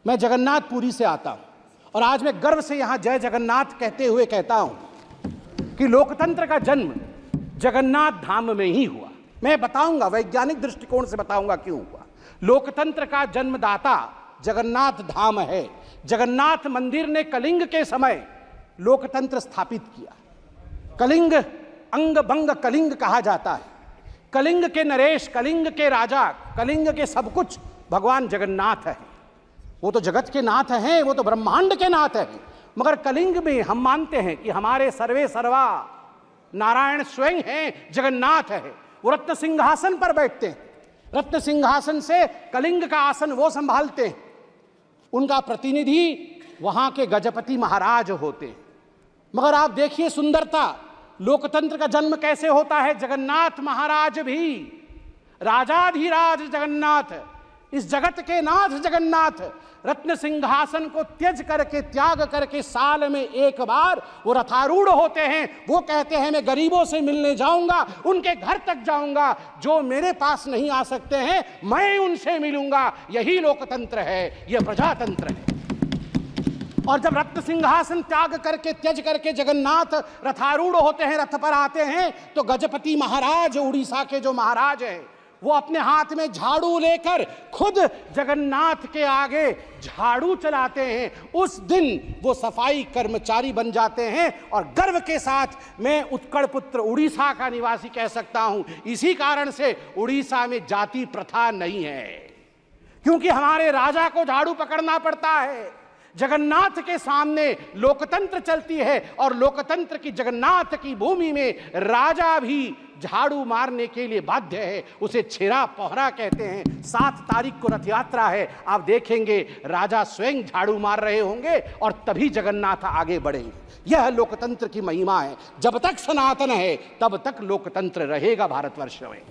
मैं जगन्नाथपुरी से आता हूं और आज मैं गर्व से यहां जय जगन्नाथ कहते हुए कहता हूं कि लोकतंत्र का जन्म जगन्नाथ धाम में ही हुआ। मैं बताऊंगा, वैज्ञानिक दृष्टिकोण से बताऊंगा क्यों हुआ। लोकतंत्र का जन्मदाता जगन्नाथ धाम है। जगन्नाथ मंदिर ने कलिंग के समय लोकतंत्र स्थापित किया। कलिंग अंग बंग कलिंग कहा जाता है। कलिंग के नरेश, कलिंग के राजा, कलिंग के सब कुछ भगवान जगन्नाथ है। वो तो जगत के नाथ हैं, वो तो ब्रह्मांड के नाथ हैं। मगर कलिंग में हम मानते हैं कि हमारे सर्वे सर्वा नारायण स्वयं हैं, जगन्नाथ है। वो रत्न सिंहासन पर बैठते हैं। रत्न सिंहासन से कलिंग का आसन वो संभालते हैं। उनका प्रतिनिधि वहां के गजपति महाराज होते हैं। मगर आप देखिए सुंदरता, लोकतंत्र का जन्म कैसे होता है। जगन्नाथ महाराज भी राजाधिराज जगन्नाथ, इस जगत के नाथ जगन्नाथ रत्न सिंहासन को त्याग करके साल में एक बार वो रथारूढ़ होते हैं। वो कहते हैं मैं गरीबों से मिलने जाऊंगा, उनके घर तक जाऊंगा, जो मेरे पास नहीं आ सकते हैं मैं उनसे मिलूंगा। यही लोकतंत्र है, यह प्रजातंत्र है। और जब रत्न सिंहासन त्यज करके जगन्नाथ रथारूढ़ होते हैं, रथ पर आते हैं, तो गजपति महाराज, उड़ीसा के जो महाराज हैं, वो अपने हाथ में झाड़ू लेकर खुद जगन्नाथ के आगे झाड़ू चलाते हैं। उस दिन वो सफाई कर्मचारी बन जाते हैं और गर्व के साथ मैं उत्कल पुत्र उड़ीसा का निवासी कह सकता हूं। इसी कारण से उड़ीसा में जाति प्रथा नहीं है, क्योंकि हमारे राजा को झाड़ू पकड़ना पड़ता है। जगन्नाथ के सामने लोकतंत्र चलती है और लोकतंत्र की जगन्नाथ की भूमि में राजा भी झाड़ू मारने के लिए बाध्य है। उसे छेरा पोहरा कहते हैं। 7 तारीख को रथ यात्रा है, आप देखेंगे राजा स्वयं झाड़ू मार रहे होंगे और तभी जगन्नाथ आगे बढ़ेंगे। यह लोकतंत्र की महिमा है। जब तक सनातन है तब तक लोकतंत्र रहेगा भारतवर्ष में।